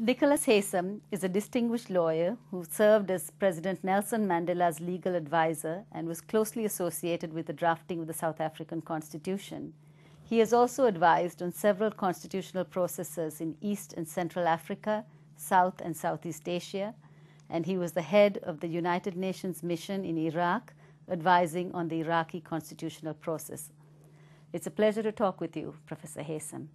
Nicholas Haysom is a distinguished lawyer who served as President Nelson Mandela's legal advisor and was closely associated with the drafting of the South African Constitution. He has also advised on several constitutional processes in East and Central Africa, South and Southeast Asia, and he was the head of the United Nations mission in Iraq, advising on the Iraqi constitutional process. It's a pleasure to talk with you, Professor Haysom.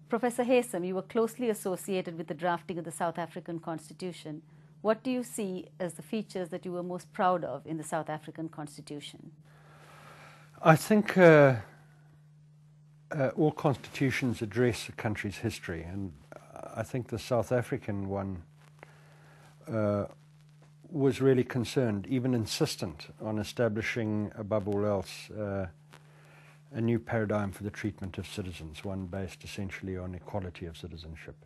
Professor Haysom, you were closely associated with the drafting of the South African Constitution. What do you see as the features that you were most proud of in the South African Constitution? I think all constitutions address a country's history, and I think the South African one was really concerned, even insistent, on establishing, above all else, a new paradigm for the treatment of citizens, one based essentially on equality of citizenship.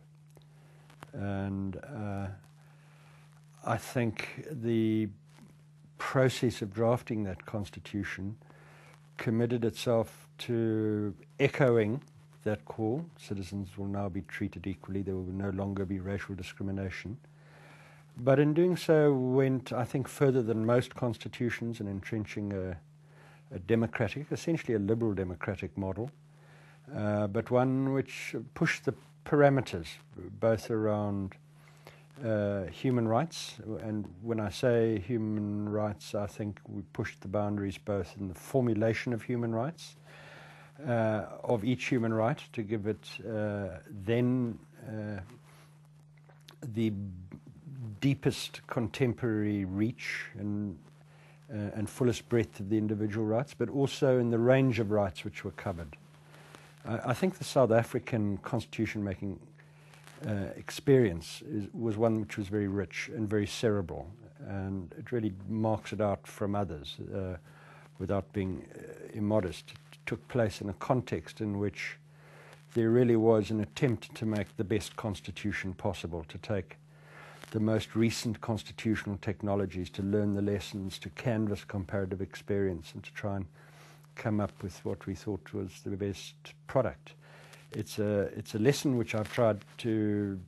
And I think the process of drafting that constitution committed itself to echoing that call. Citizens will now be treated equally. There will no longer be racial discrimination. But in doing so went, I think, further than most constitutions in entrenching a democratic, essentially a liberal democratic model, but one which pushed the parameters both around human rights, and when I say human rights, I think we pushed the boundaries both in the formulation of human rights, of each human right, to give it then the deepest contemporary reach and fullest breadth of the individual rights, but also in the range of rights which were covered. I think the South African constitution-making experience was one which was very rich and very cerebral, and it really marks it out from others without being immodest. It took place in a context in which there really was an attempt to make the best constitution possible, to take the most recent constitutional technologies, to learn the lessons, to canvass comparative experience, and to try and come up with what we thought was the best product. It's a lesson which I've tried to,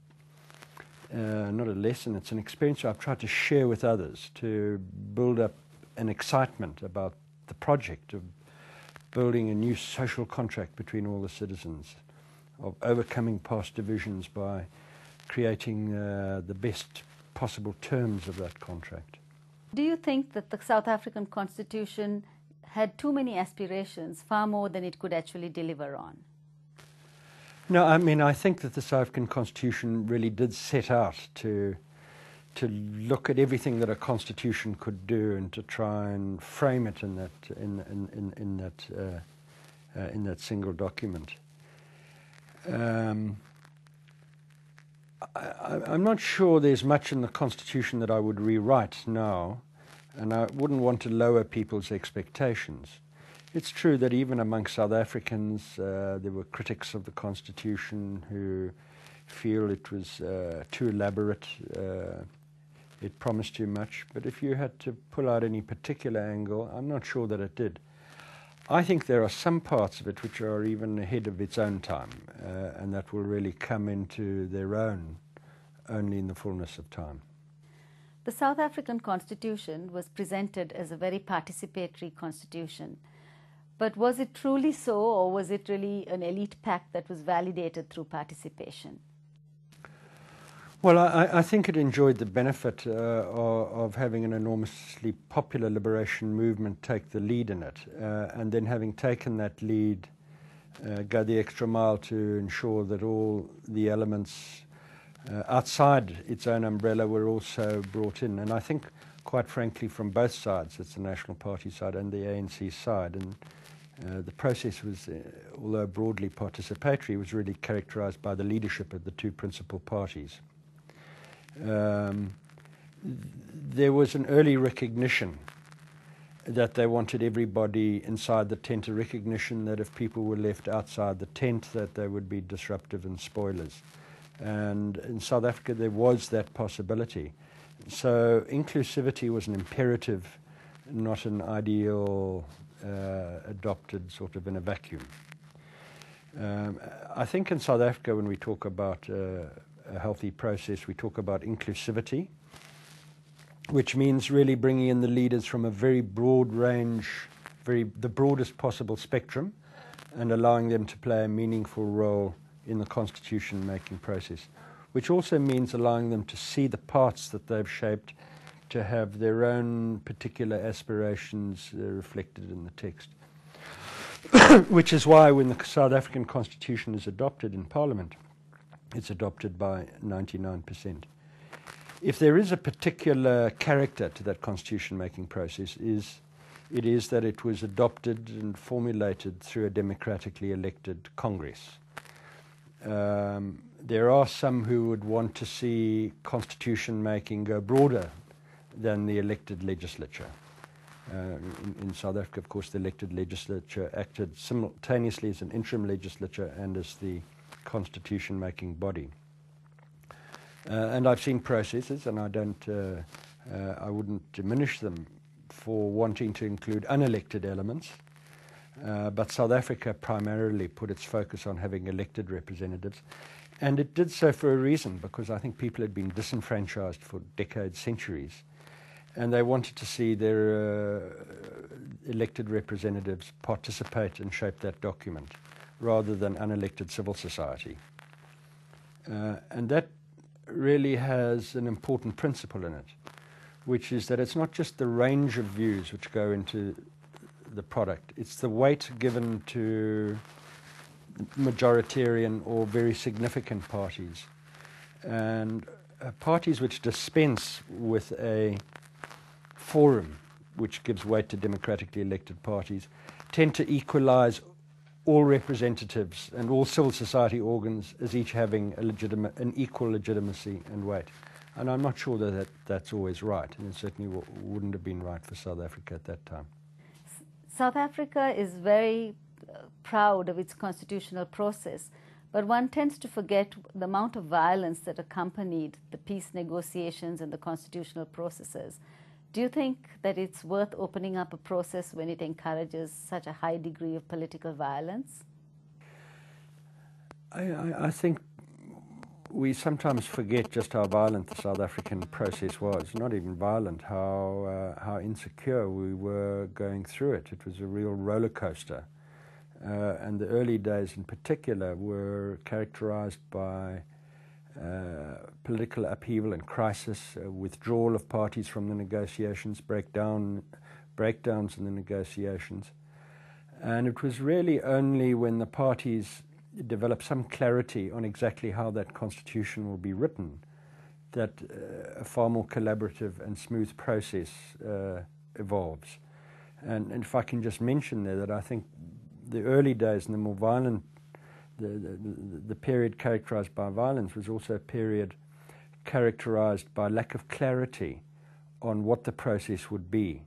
not a lesson, it's an experience I've tried to share with others, to build up an excitement about the project of building a new social contract between all the citizens, of overcoming past divisions by creating the best possible terms of that contract. Do you think that the South African Constitution had too many aspirations, far more than it could actually deliver on? No, I mean, I think that the South African Constitution really did set out to look at everything that a constitution could do and to try and frame it in that single document. I'm not sure there's much in the Constitution that I would rewrite now, and I wouldn't want to lower people's expectations. It's true that even among South Africans, there were critics of the Constitution who feel it was too elaborate, it promised too much, but if you had to pull out any particular angle, I'm not sure that it did. I think there are some parts of it which are even ahead of its own time, and that will really come into their own only in the fullness of time. The South African Constitution was presented as a very participatory constitution. But was it truly so, or was it really an elite pact that was validated through participation? Well, I think it enjoyed the benefit of having an enormously popular liberation movement take the lead in it, and then having taken that lead, go the extra mile to ensure that all the elements outside its own umbrella were also brought in. And I think, quite frankly, from both sides, it's the National Party side and the ANC side, and the process was, although broadly participatory, was really characterized by the leadership of the two principal parties. There was an early recognition that they wanted everybody inside the tent, a recognition that if people were left outside the tent, that they would be disruptive and spoilers. And in South Africa, there was that possibility. So inclusivity was an imperative, not an ideal adopted sort of in a vacuum. I think in South Africa, when we talk about a healthy process, we talk about inclusivity, which means really bringing in the leaders from a very broad range, the broadest possible spectrum, and allowing them to play a meaningful role in the constitution-making process, which also means allowing them to see the parts that they've shaped, to have their own particular aspirations reflected in the text. Which is why when the South African Constitution is adopted in Parliament, it's adopted by 99%. If there is a particular character to that constitution-making process, it is that it was adopted and formulated through a democratically elected Congress. There are some who would want to see constitution-making go broader than the elected legislature. In South Africa, of course, the elected legislature acted simultaneously as an interim legislature and as the constitution-making body. And I've seen processes, and I wouldn't diminish them for wanting to include unelected elements, but South Africa primarily put its focus on having elected representatives, and it did so for a reason, because I think people had been disenfranchised for decades, centuries, and they wanted to see their elected representatives participate and shape that document, rather than unelected civil society. And that really has an important principle in it, which is that it's not just the range of views which go into the product, it's the weight given to majoritarian or very significant parties. And parties which dispense with a forum which gives weight to democratically elected parties tend to equalize all representatives and all civil society organs as each having an equal legitimacy and weight. And I'm not sure that that's always right, and it certainly wouldn't have been right for South Africa at that time. South Africa is very proud of its constitutional process, but one tends to forget the amount of violence that accompanied the peace negotiations and the constitutional processes. Do you think that it's worth opening up a process when it encourages such a high degree of political violence? I think we sometimes forget just how violent the South African process was. Not even violent, how insecure we were going through it. It was a real roller coaster. And the early days in particular were characterized by political upheaval and crisis, withdrawal of parties from the negotiations, breakdowns in the negotiations. And it was really only when the parties developed some clarity on exactly how that constitution will be written that a far more collaborative and smooth process evolves. And if I can just mention there that I think the early days and the more violent the period characterized by violence was also a period characterized by lack of clarity on what the process would be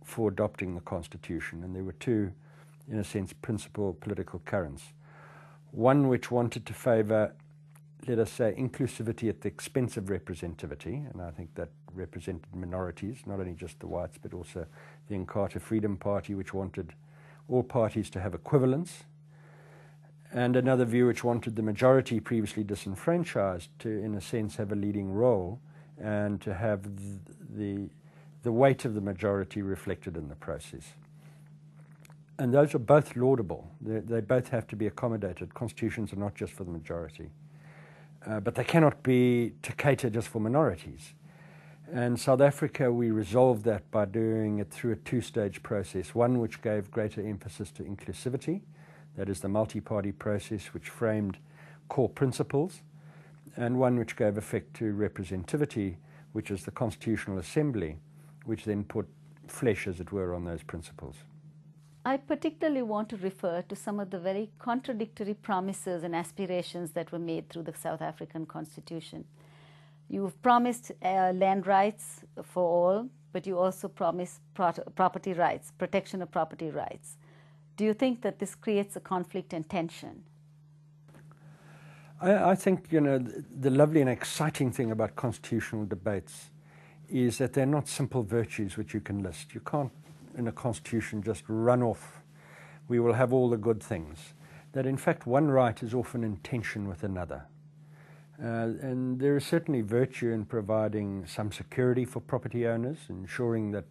for adopting the Constitution. And there were two, in a sense, principal political currents. One which wanted to favor, let us say, inclusivity at the expense of representativity, and I think that represented minorities, not only just the whites, but also the Inkatha Freedom Party, which wanted all parties to have equivalence, and another view which wanted the majority previously disenfranchised to, in a sense, have a leading role and to have the weight of the majority reflected in the process. And those are both laudable. They both have to be accommodated. Constitutions are not just for the majority. But they cannot be to cater just for minorities. And South Africa, we resolved that by doing it through a two-stage process, one which gave greater emphasis to inclusivity, that is the multi-party process which framed core principles, and one which gave effect to representativity, which is the Constitutional Assembly, which then put flesh, as it were, on those principles. I particularly want to refer to some of the very contradictory promises and aspirations that were made through the South African Constitution. You've promised land rights for all, but you also promised property rights, protection of property rights. Do you think that this creates a conflict and tension? I think, the lovely and exciting thing about constitutional debates is that they're not simple virtues which you can list. You can't, in a constitution, just run off, we will have all the good things. That, in fact, one right is often in tension with another. And there is certainly virtue in providing some security for property owners, ensuring that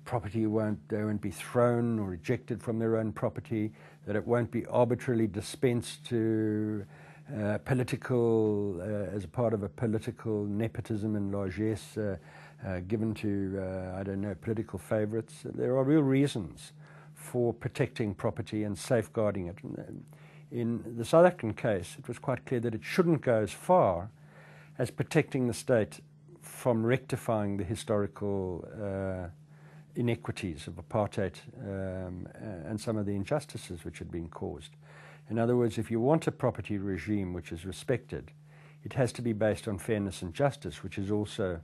property won't be thrown or ejected from their own property, that it won't be arbitrarily dispensed to as a part of a political nepotism and largesse given to, I don't know, political favorites. There are real reasons for protecting property and safeguarding it. In the South African case, it was quite clear that it shouldn't go as far as protecting the state from rectifying the historical inequities of apartheid and some of the injustices which had been caused. In other words, if you want a property regime which is respected, it has to be based on fairness and justice, which is also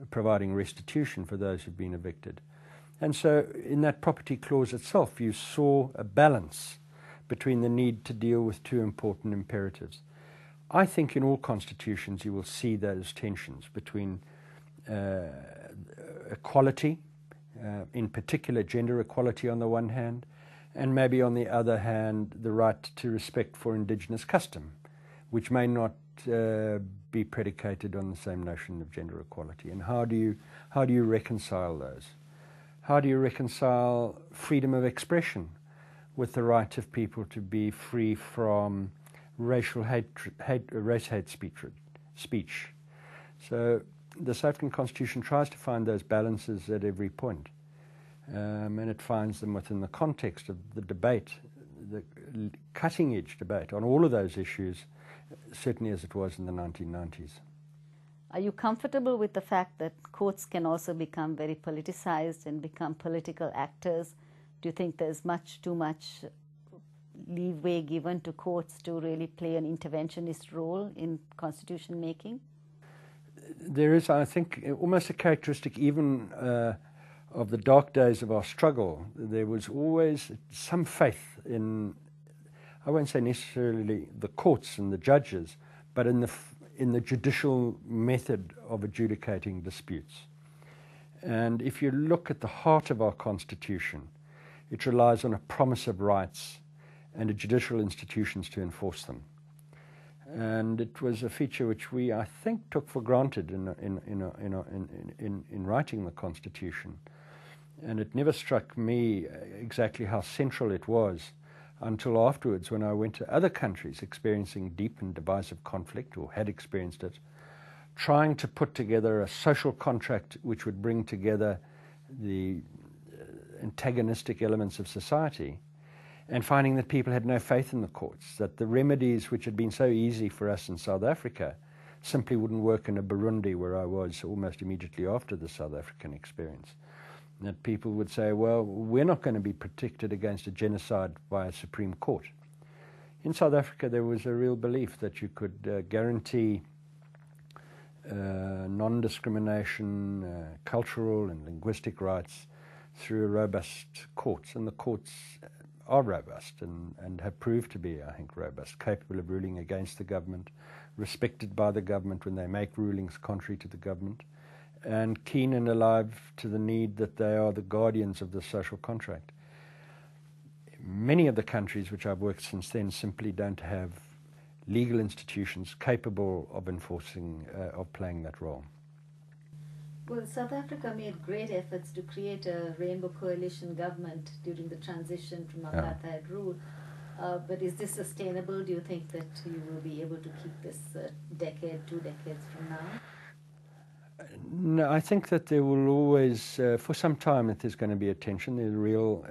providing restitution for those who've been evicted. And so in that property clause itself, you saw a balance between the need to deal with two important imperatives. I think in all constitutions you will see those tensions between equality, in particular gender equality on the one hand, and maybe on the other hand the right to respect for indigenous custom, which may not be predicated on the same notion of gender equality. And how do you reconcile those? How do you reconcile freedom of expression with the right of people to be free from race hate speech? So the South African Constitution tries to find those balances at every point, and it finds them within the context of the debate, the cutting-edge debate on all of those issues, certainly as it was in the 1990s. Are you comfortable with the fact that courts can also become very politicized and become political actors? Do you think there's too much leeway given to courts to really play an interventionist role in constitution making? There is, I think, almost a characteristic even of the dark days of our struggle. There was always some faith in, I won't say necessarily the courts and the judges, but in the judicial method of adjudicating disputes. And if you look at the heart of our Constitution, it relies on a promise of rights and a judicial institutions to enforce them. And it was a feature which we, I think, took for granted in writing the Constitution. And it never struck me exactly how central it was until afterwards, when I went to other countries experiencing deep and divisive conflict, or had experienced it, trying to put together a social contract which would bring together the antagonistic elements of society, and finding that people had no faith in the courts, that the remedies which had been so easy for us in South Africa simply wouldn't work in a Burundi, where I was almost immediately after the South African experience. That people would say, well, we're not going to be protected against a genocide by a Supreme Court. In South Africa, there was a real belief that you could guarantee non-discrimination, cultural and linguistic rights through robust courts. And the courts are robust and have proved to be, I think, robust, capable of ruling against the government, respected by the government when they make rulings contrary to the government, and keen and alive to the need that they are the guardians of the social contract. Many of the countries which I've worked since then simply don't have legal institutions capable of enforcing, of playing that role. Well, South Africa made great efforts to create a rainbow coalition government during the transition from apartheid rule. But is this sustainable? Do you think that you will be able to keep this decade, 2 decades from now? No, I think that there will always, for some time, that there's going to be a tension. There's real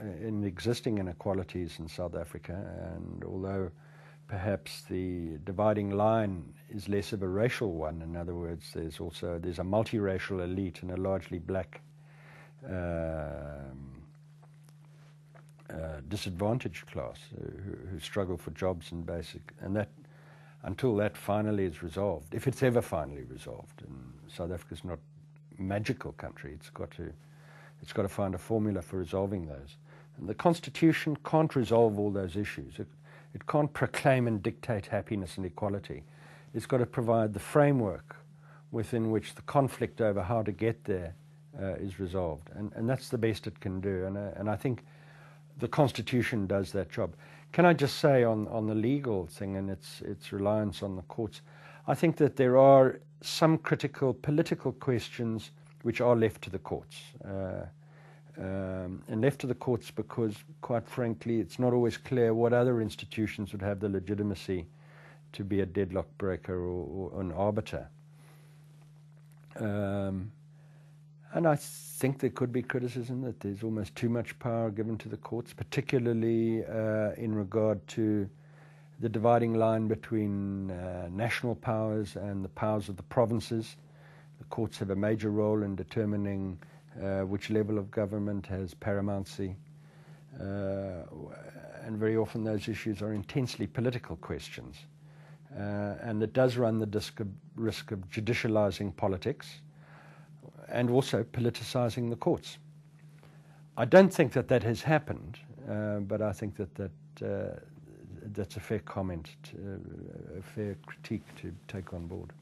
existing inequalities in South Africa, and although perhaps the dividing line is less of a racial one, in other words, there's a multiracial elite and a largely black disadvantaged class who struggle for jobs and that until that finally is resolved, if it's ever finally resolved. And South Africa's not a magical country. It's got to find a formula for resolving those. And the Constitution can't resolve all those issues. It can't proclaim and dictate happiness and equality. It's got to provide the framework within which the conflict over how to get there is resolved. And that's the best it can do. And I think the Constitution does that job. Can I just say on the legal thing and its reliance on the courts, I think that there are some critical political questions which are left to the courts. And left to the courts because, quite frankly, it's not always clear what other institutions would have the legitimacy to be a deadlock breaker or an arbiter. And I think there could be criticism that there's almost too much power given to the courts, particularly in regard to the dividing line between national powers and the powers of the provinces. The courts have a major role in determining which level of government has paramountcy. And very often those issues are intensely political questions. And it does run the risk of judicializing politics and also politicizing the courts. I don't think that that has happened, but I think that that's a fair comment, a fair critique to take on board.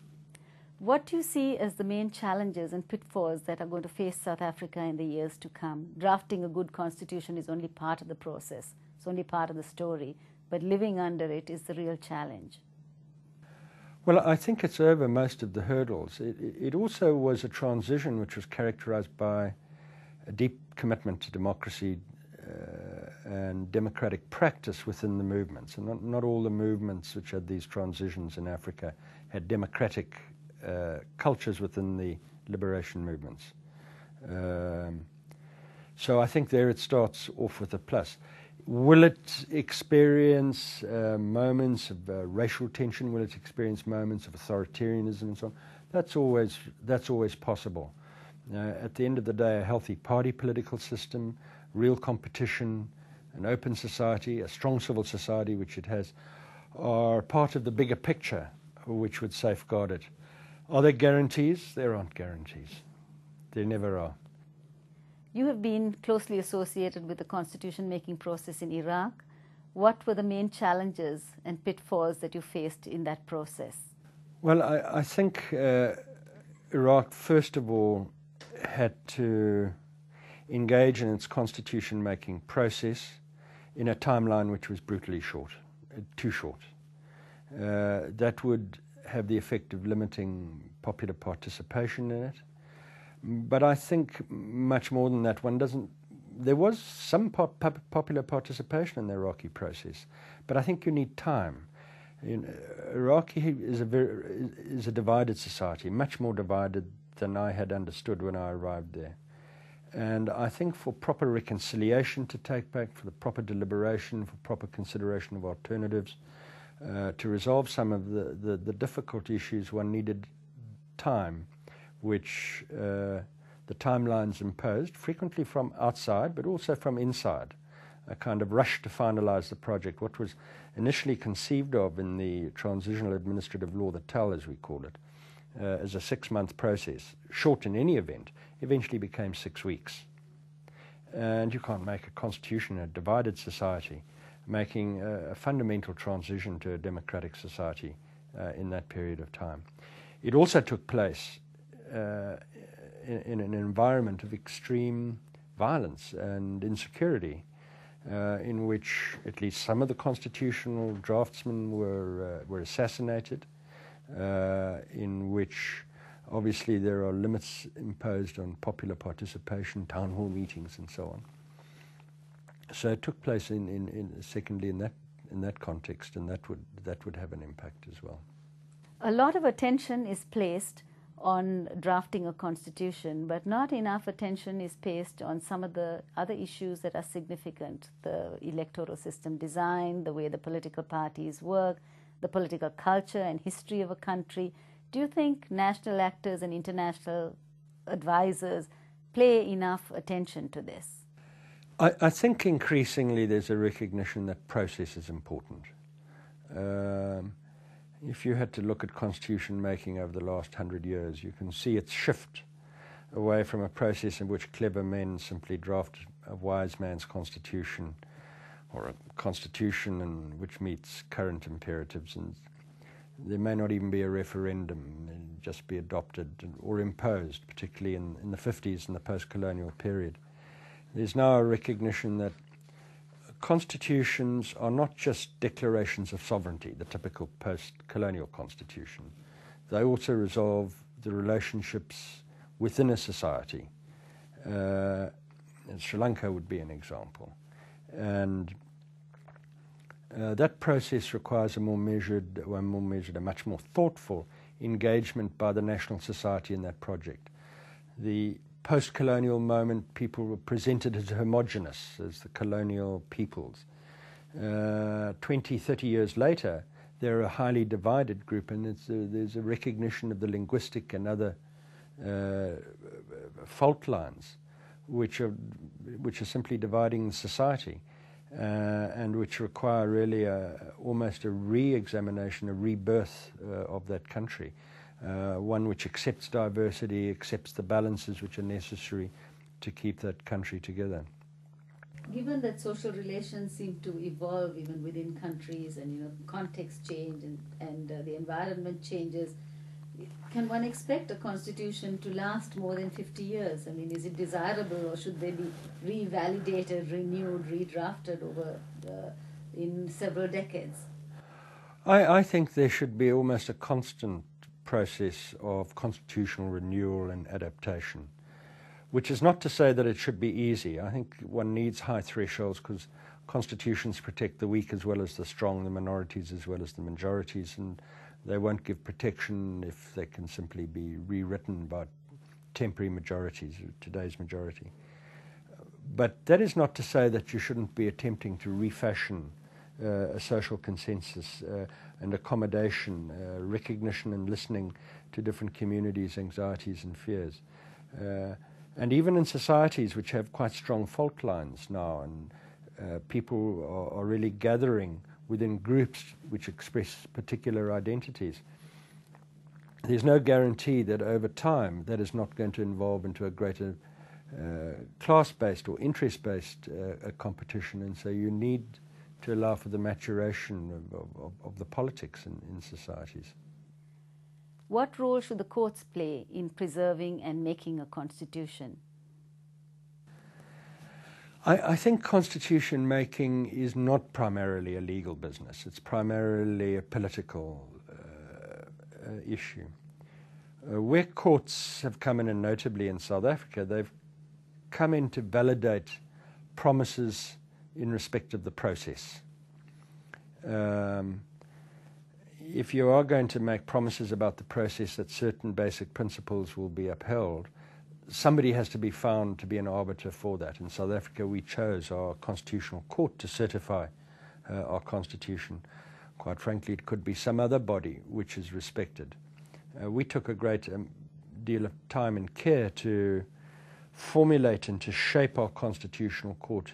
What do you see as the main challenges and pitfalls that are going to face South Africa in the years to come? Drafting a good constitution is only part of the process. It's only part of the story. But living under it is the real challenge. Well, I think it's over most of the hurdles. It also was a transition which was characterized by a deep commitment to democracy and democratic practice within the movements. And not all the movements which had these transitions in Africa had democratic cultures within the liberation movements. So I think there it starts off with a plus. Will it experience moments of racial tension? Will it experience moments of authoritarianism and so on? That's always possible. At the end of the day, a healthy party political system, real competition, an open society, a strong civil society, which it has, are part of the bigger picture which would safeguard it. Are there guarantees? There aren't guarantees. There never are. You have been closely associated with the constitution-making process in Iraq. What were the main challenges and pitfalls that you faced in that process? Well, I think Iraq, first of all, had to engage in its constitution-making process in a timeline which was brutally short, too short. That would have the effect of limiting popular participation in it. But I think much more than that, there was some popular participation in the Iraqi process, but I think you need time. Iraqi is a divided society, much more divided than I had understood when I arrived there. And I think for proper reconciliation to take back, for the proper deliberation, for proper consideration of alternatives, to resolve some of the difficult issues, one needed time, which the timelines imposed, frequently from outside, but also from inside, a kind of rush to finalize the project. What was initially conceived of in the transitional administrative law, the TAL as we call it, as a 6-month process, short in any event, eventually became 6 weeks. And you can't make a constitution in a divided society, making a fundamental transition to a democratic society in that period of time. It also took place in an environment of extreme violence and insecurity, in which at least some of the constitutional draftsmen were assassinated, in which obviously there are limits imposed on popular participation, town hall meetings and so on. So it took place secondly in that context, and that would have an impact as well. A lot of attention is placed on drafting a constitution, but not enough attention is placed on some of the other issues that are significant: the electoral system design, the way the political parties work, the political culture and history of a country. Do you think national actors and international advisors pay enough attention to this? I think increasingly there's a recognition that process is important. If you had to look at constitution making over the last 100 years, you can see its shift away from a process in which clever men simply draft a wise man's constitution, or a constitution which meets current imperatives, and there may not even be a referendum, and just be adopted or imposed, particularly in the 50s and the post-colonial period. There's now a recognition that constitutions are not just declarations of sovereignty, the typical post-colonial constitution. they also resolve the relationships within a society. Sri Lanka would be an example. And that process requires a much more thoughtful engagement by the national society in that project. The post-colonial moment, people were presented as homogenous, as the colonial peoples. 20, 30 years later, they're a highly divided group, and there's a recognition of the linguistic and other fault lines which are simply dividing the society, and which require really almost a re-examination, a rebirth of that country, one which accepts diversity, accepts the balances which are necessary to keep that country together. Given that social relations seem to evolve even within countries, and context change and the environment changes, can one expect a constitution to last more than 50 years? I mean, is it desirable, or should they be revalidated, renewed, redrafted over in several decades? I think there should be almost a constant process of constitutional renewal and adaptation, which is not to say that it should be easy. I think one needs high thresholds because constitutions protect the weak as well as the strong, the minorities as well as the majorities, and they won't give protection if they can simply be rewritten by temporary majorities, today's majority. But that is not to say that you shouldn't be attempting to refashion a social consensus and accommodation, recognition and listening to different communities' anxieties and fears. And even in societies which have quite strong fault lines now, and people are really gathering within groups which express particular identities, there's no guarantee that over time that is not going to evolve into a greater class-based or interest-based competition, and so you need to allow for the maturation of the politics in societies. What role should the courts play in preserving and making a constitution? I think constitution making is not primarily a legal business. It's primarily a political issue. Where courts have come in, and notably in South Africa, they've come in to validate promises in respect of the process. If you are going to make promises about the process that certain basic principles will be upheld, somebody has to be found to be an arbiter for that. In South Africa, we chose our constitutional court to certify our constitution. Quite frankly, it could be some other body which is respected. We took a great deal of time and care to formulate and to shape our constitutional court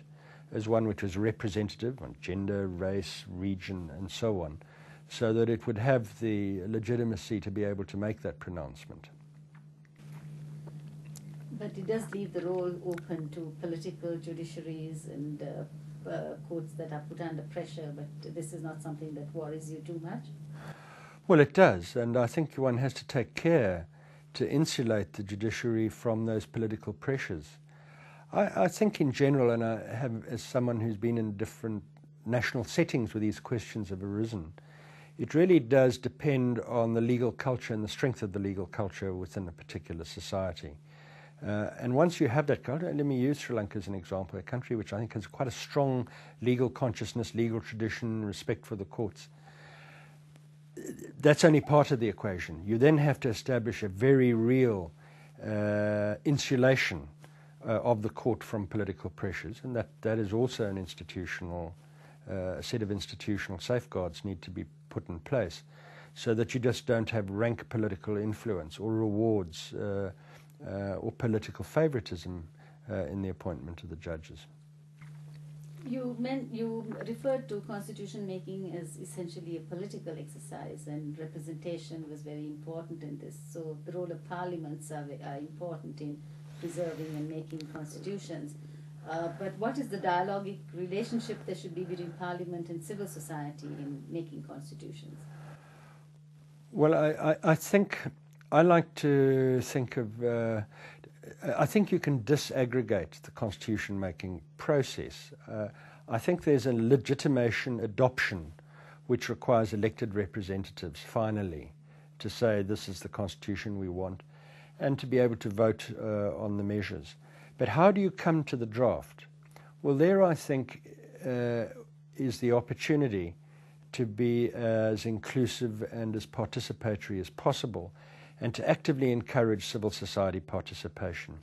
as one which was representative on gender, race, region, and so on, so that it would have the legitimacy to be able to make that pronouncement. But it does leave the role open to political judiciaries and courts that are put under pressure, but this is not something that worries you too much? Well, it does, and I think one has to take care to insulate the judiciary from those political pressures. I think in general, and I have, as someone who's been in different national settings where these questions have arisen, it really does depend on the legal culture and the strength of the legal culture within a particular society. And once you have that culture, let me use Sri Lanka as an example, a country which I think has quite a strong legal consciousness, legal tradition, respect for the courts. That's only part of the equation. You then have to establish a very real insulation of the court from political pressures, and that is also an institutional, a set of institutional safeguards need to be put in place so that you just don't have rank political influence or rewards or political favoritism in the appointment of the judges. You referred to constitution making as essentially a political exercise, and representation was very important in this. So the role of parliaments are important in preserving and making constitutions. But what is the dialogic relationship there should be between parliament and civil society in making constitutions? Well, I think I like to think of, I think you can disaggregate the constitution making process. I think there's a legitimation adoption which requires elected representatives finally to say this is the constitution we want, and to be able to vote on the measures. But how do you come to the draft? Well, there I think is the opportunity to be as inclusive and as participatory as possible, and to actively encourage civil society participation.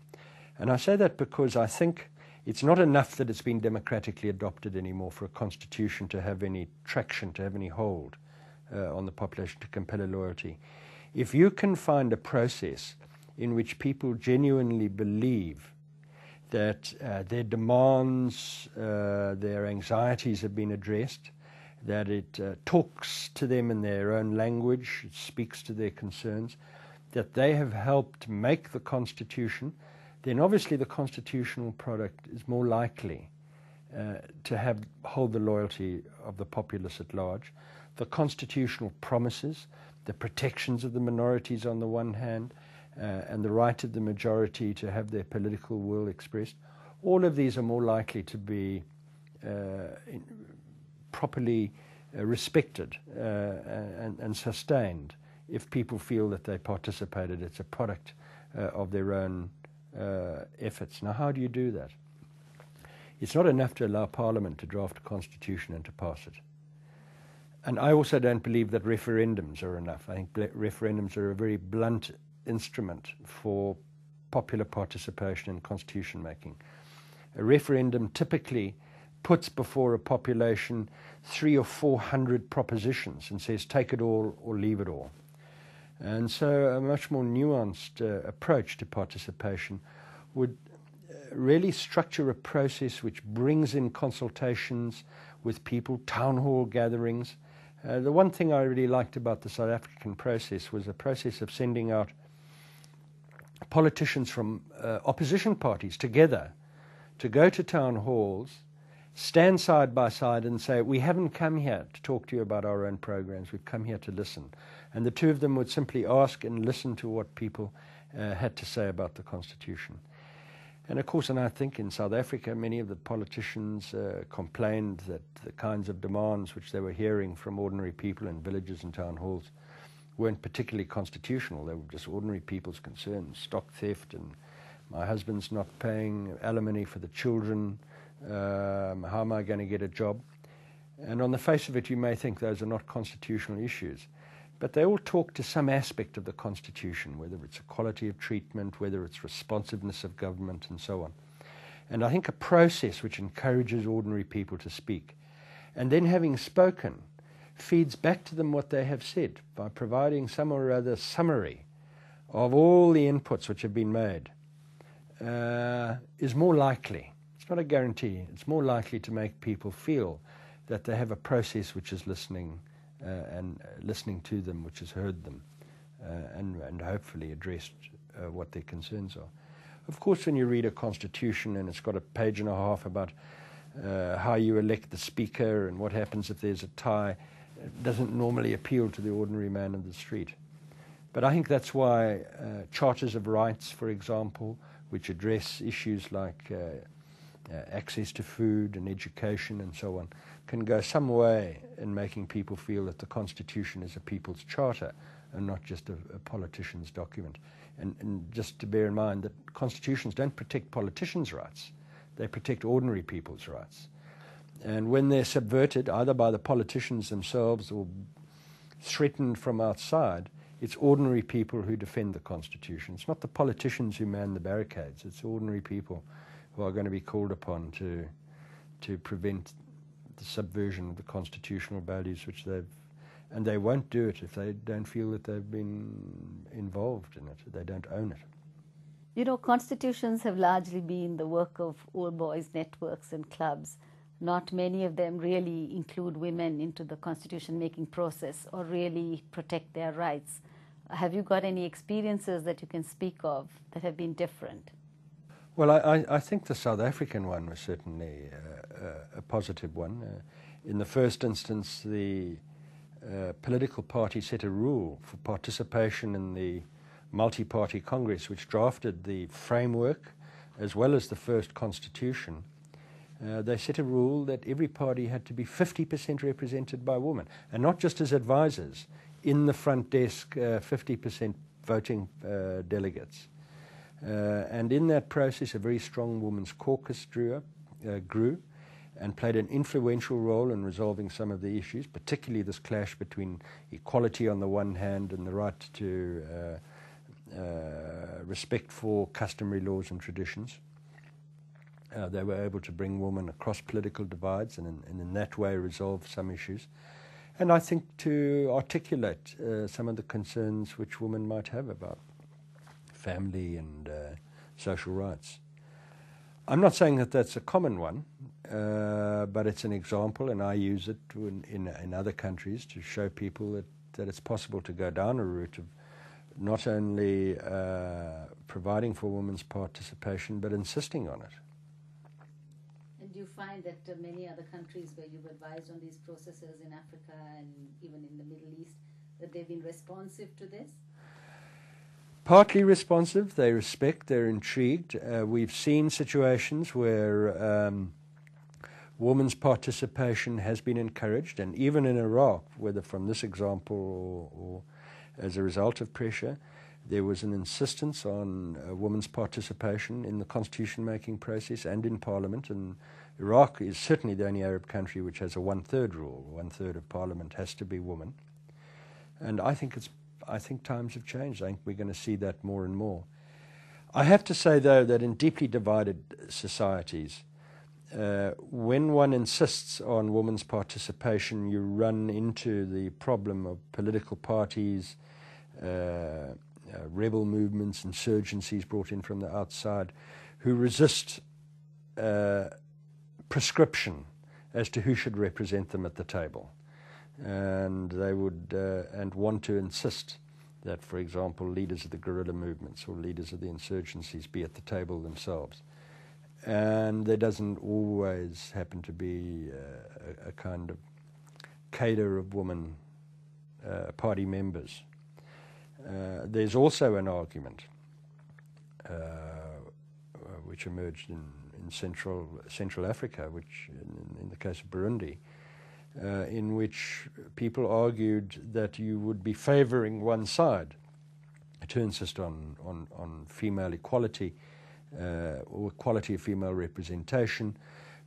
And I say that because I think it's not enough that it's been democratically adopted anymore for a constitution to have any traction, to have any hold on the population, to compel a loyalty. If you can find a process in which people genuinely believe that their demands, their anxieties have been addressed, that it talks to them in their own language, it speaks to their concerns, that they have helped make the Constitution, then obviously the constitutional product is more likely to hold the loyalty of the populace at large. The constitutional promises, the protections of the minorities on the one hand, and the right of the majority to have their political will expressed, all of these are more likely to be properly respected and sustained if people feel that they participated. It's a product of their own efforts. Now, how do you do that? It's not enough to allow Parliament to draft a constitution and to pass it. And I also don't believe that referendums are enough. I think referendums are a very blunt instrument for popular participation in constitution making. A referendum typically puts before a population 300 or 400 propositions and says take it all or leave it all. And so a much more nuanced approach to participation would really structure a process which brings in consultations with people, town hall gatherings. The one thing I really liked about the South African process was a process of sending out politicians from opposition parties together to go to town halls, stand side by side and say, we haven't come here to talk to you about our own programs, we've come here to listen. And the two of them would simply ask and listen to what people had to say about the Constitution. And of course, and I think in South Africa, many of the politicians complained that the kinds of demands which they were hearing from ordinary people in villages and town halls weren't particularly constitutional. They were just ordinary people's concerns, stock theft, and my husband's not paying alimony for the children, how am I going to get a job? And on the face of it, you may think those are not constitutional issues. But they all talk to some aspect of the Constitution, whether it's equality of treatment, whether it's responsiveness of government, and so on. And I think a process which encourages ordinary people to speak, and then having spoken, feeds back to them what they have said by providing some or other summary of all the inputs which have been made, is more likely. It's not a guarantee. It's more likely to make people feel that they have a process which is listening and listening to them, which has heard them, and hopefully addressed what their concerns are. Of course, when you read a constitution and it's got a page and a half about how you elect the speaker and what happens if there's a tie, it doesn't normally appeal to the ordinary man in the street. But I think that's why charters of rights, for example, which address issues like access to food and education and so on, can go some way in making people feel that the Constitution is a people's charter and not just a politician's document. And just to bear in mind that constitutions don't protect politicians' rights, they protect ordinary people's rights. And when they're subverted, either by the politicians themselves or threatened from outside, it's ordinary people who defend the Constitution. It's not the politicians who man the barricades, it's ordinary people who are going to be called upon to prevent the subversion of the constitutional values which and they won't do it if they don't feel that they've been involved in it, they don't own it. You know, constitutions have largely been the work of old boys networks and clubs. Not many of them really include women into the constitution-making process or really protect their rights. Have you got any experiences that you can speak of that have been different? Well, I think the South African one was certainly a positive one. In the first instance, the political party set a rule for participation in the multi-party Congress, which drafted the framework as well as the first constitution. They set a rule that every party had to be 50% represented by women, and not just as advisors, in the front desk 50% voting delegates. And in that process, a very strong women's caucus grew and played an influential role in resolving some of the issues, particularly this clash between equality on the one hand and the right to respect for customary laws and traditions. They were able to bring women across political divides and in that way resolve some issues. And I think to articulate some of the concerns which women might have about family and social rights. I'm not saying that that's a common one, but it's an example, and I use it in other countries to show people that it's possible to go down a route of not only providing for women's participation, but insisting on it. And do you find that many other countries where you've advised on these processes in Africa and even in the Middle East, that they've been responsive to this? Partly responsive. They respect, they're intrigued. We've seen situations where women's participation has been encouraged, and even in Iraq, whether from this example or as a result of pressure, there was an insistence on women's participation in the constitution-making process and in parliament. And Iraq is certainly the only Arab country which has a one-third rule. One-third of parliament has to be women. And I think times have changed. I think we're going to see that more and more. I have to say, though, that in deeply divided societies, when one insists on women's participation, you run into the problem of political parties, rebel movements, insurgencies brought in from the outside, who resist prescription as to who should represent them at the table. And they would and want to insist that, for example, leaders of the guerrilla movements or leaders of the insurgencies be at the table themselves. And there doesn't always happen to be a kind of cadre of women party members. There's also an argument which emerged in Central Africa, which in the case of Burundi, in which people argued that you would be favoring one side to insist on female equality or equality of female representation,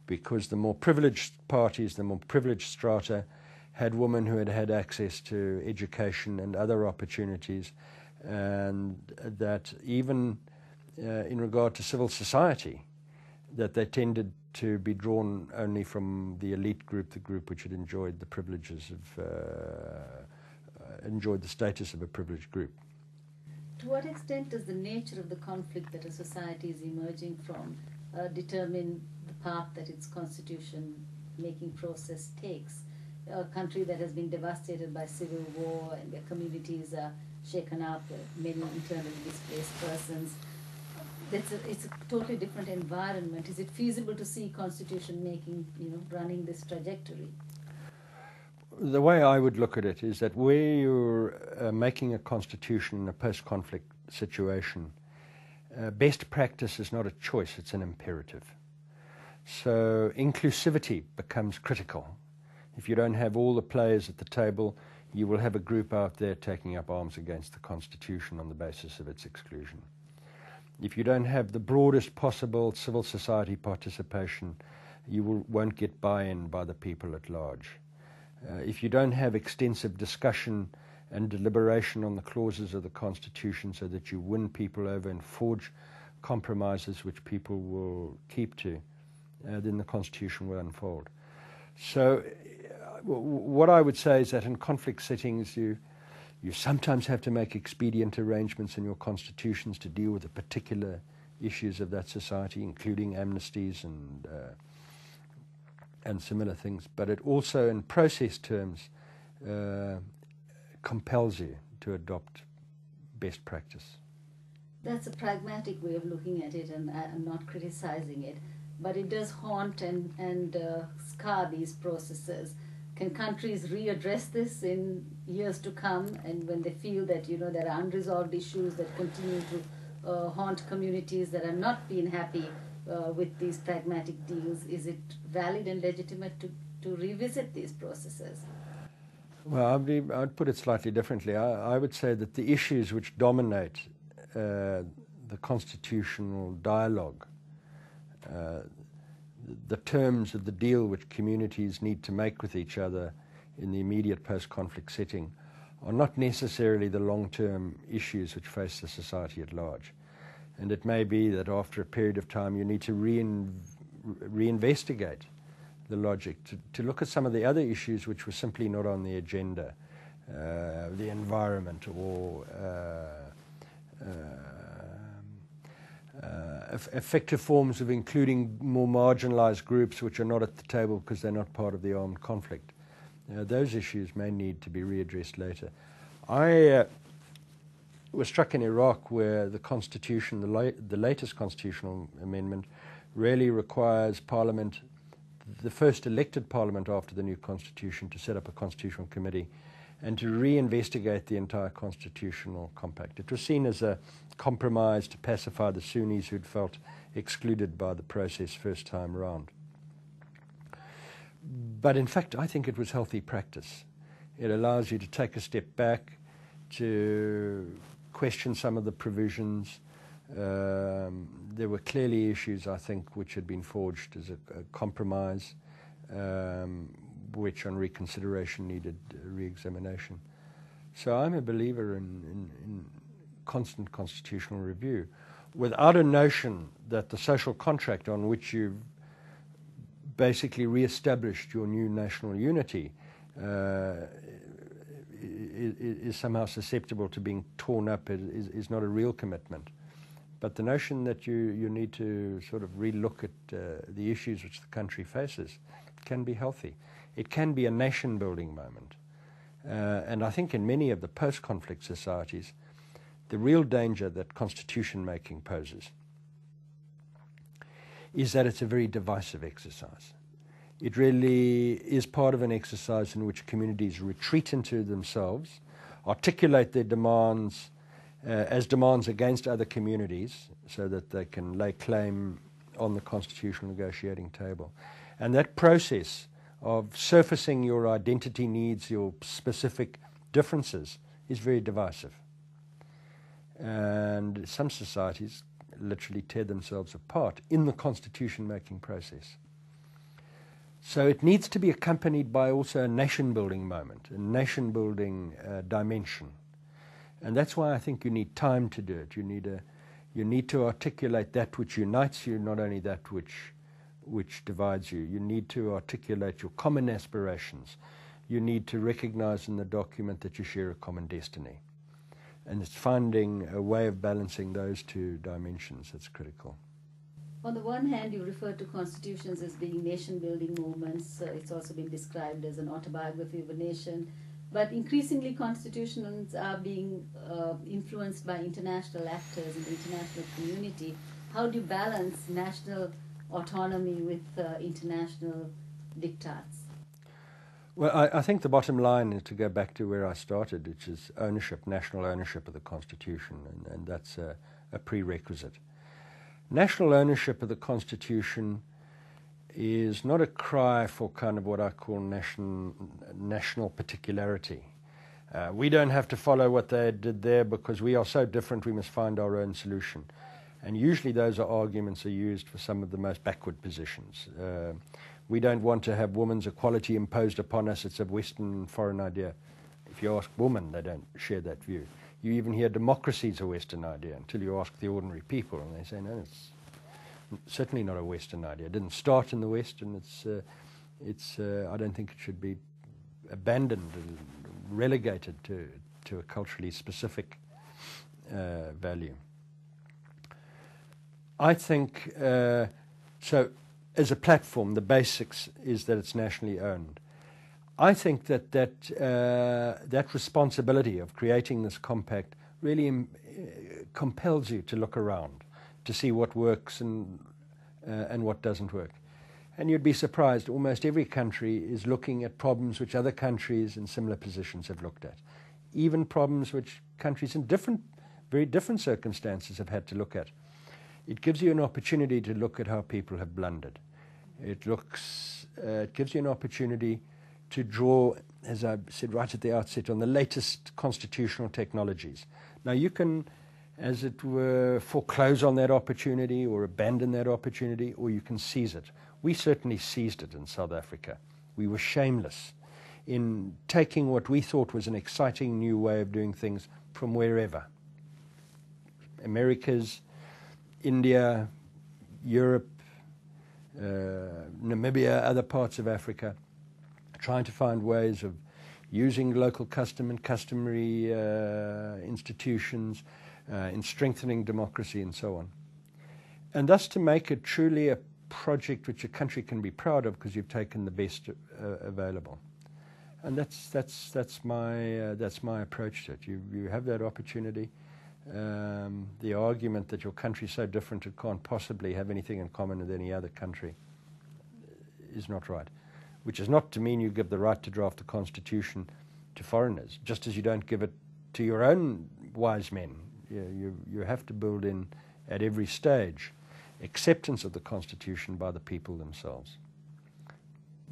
because the more privileged parties, the more privileged strata, had women who had had access to education and other opportunities, and that even in regard to civil society, that they tended to be drawn only from the elite group, the group which had enjoyed the privileges of, enjoyed the status of a privileged group. To what extent does the nature of the conflict that a society is emerging from determine the path that its constitution-making process takes? A country that has been devastated by civil war and where communities are shaken up, many internally displaced persons, it's a totally different environment. Is it feasible to see constitution-making, running this trajectory? The way I would look at it is that where you're making a constitution in a post-conflict situation, best practice is not a choice, it's an imperative. So inclusivity becomes critical. If you don't have all the players at the table, you will have a group out there taking up arms against the Constitution on the basis of its exclusion. If you don't have the broadest possible civil society participation, you won't get buy-in by the people at large. If you don't have extensive discussion and deliberation on the clauses of the Constitution so that you win people over and forge compromises which people will keep to, then the Constitution will unfold. So what I would say is that in conflict settings, you sometimes have to make expedient arrangements in your constitutions to deal with the particular issues of that society, including amnesties and similar things. But it also, in process terms, compels you to adopt best practice. That's a pragmatic way of looking at it, and I'm not criticizing it. But it does haunt and scar these processes. Can countries readdress this in years to come, and when they feel that there are unresolved issues that continue to haunt communities that are not being happy with these pragmatic deals, is it valid and legitimate to revisit these processes? Well, I'd put it slightly differently. I would say that the issues which dominate the constitutional dialogue, the terms of the deal which communities need to make with each other in the immediate post-conflict setting, are not necessarily the long-term issues which face the society at large. And it may be that after a period of time you need to reinvestigate the logic, to look at some of the other issues which were simply not on the agenda, the environment, or effective forms of including more marginalized groups which are not at the table because they're not part of the armed conflict. Those issues may need to be readdressed later. I was struck in Iraq where the constitution, the latest constitutional amendment, really requires Parliament, the first elected Parliament after the new constitution, to set up a constitutional committee and to reinvestigate the entire constitutional compact. It was seen as a compromise to pacify the Sunnis who'd felt excluded by the process first time around. But in fact, I think it was healthy practice. It allows you to take a step back, to question some of the provisions. There were clearly issues, I think, which had been forged as a compromise, which on reconsideration needed re-examination. So I'm a believer in constant constitutional review, without a notion that the social contract on which you've basically re-established your new national unity is somehow susceptible to being torn up, is not a real commitment. But the notion that you need to sort of re-look at the issues which the country faces can be healthy. It can be a nation-building moment. And I think in many of the post-conflict societies, the real danger that constitution-making poses is that it's a very divisive exercise. It really is part of an exercise in which communities retreat into themselves, articulate their demands as demands against other communities so that they can lay claim on the constitutional negotiating table. And that process of surfacing your identity needs, your specific differences, is very divisive. And some societies literally tear themselves apart in the constitution-making process. So it needs to be accompanied by also a nation-building moment, a nation-building dimension. And that's why I think you need time to do it. You need to articulate that which unites you, not only that which divides you. You need to articulate your common aspirations. You need to recognize in the document that you share a common destiny. And it's finding a way of balancing those two dimensions that's critical. On the one hand, you refer to constitutions as being nation-building movements. It's also been described as an autobiography of a nation. But increasingly, constitutions are being influenced by international actors in the international community. How do you balance national autonomy with international diktats? Well, I think the bottom line is to go back to where I started, which is ownership, national ownership of the Constitution, and that's a prerequisite. National ownership of the Constitution is not a cry for kind of what I call national particularity. We don't have to follow what they did there because we are so different, we must find our own solution. And usually those arguments are used for some of the most backward positions. We don't want to have women's equality imposed upon us. It's a Western foreign idea. If you ask women, they don't share that view. You even hear democracy is a Western idea until you ask the ordinary people, and they say, no, it's certainly not a Western idea. It didn't start in the West, and I don't think it should be abandoned and relegated to a culturally specific value. I think, so as a platform, the basics is that it's nationally owned. I think that responsibility of creating this compact really compels you to look around, to see what works and what doesn't work. And you'd be surprised, almost every country is looking at problems which other countries in similar positions have looked at. Even problems which countries in very different circumstances have had to look at. It gives you an opportunity to look at how people have blundered. It gives you an opportunity to draw as I said right at the outset, on the latest constitutional technologies. Now you can, as it were, foreclose on that opportunity or abandon that opportunity, or you can seize it. We certainly seized it in South Africa. We were shameless in taking what we thought was an exciting new way of doing things from wherever. Americas, India, Europe, Namibia, other parts of Africa, trying to find ways of using local custom and customary institutions in strengthening democracy and so on. And thus to make it truly a project which a country can be proud of because you've taken the best available. And that's my approach to it. You have that opportunity. The argument that your country is so different it can't possibly have anything in common with any other country is not right. Which is not to mean you give the right to draft the constitution to foreigners, just as you don't give it to your own wise men. You have to build in, at every stage, acceptance of the constitution by the people themselves.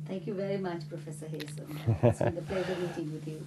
Thank you very much, Professor Haysom. It's been a pleasure meeting with you.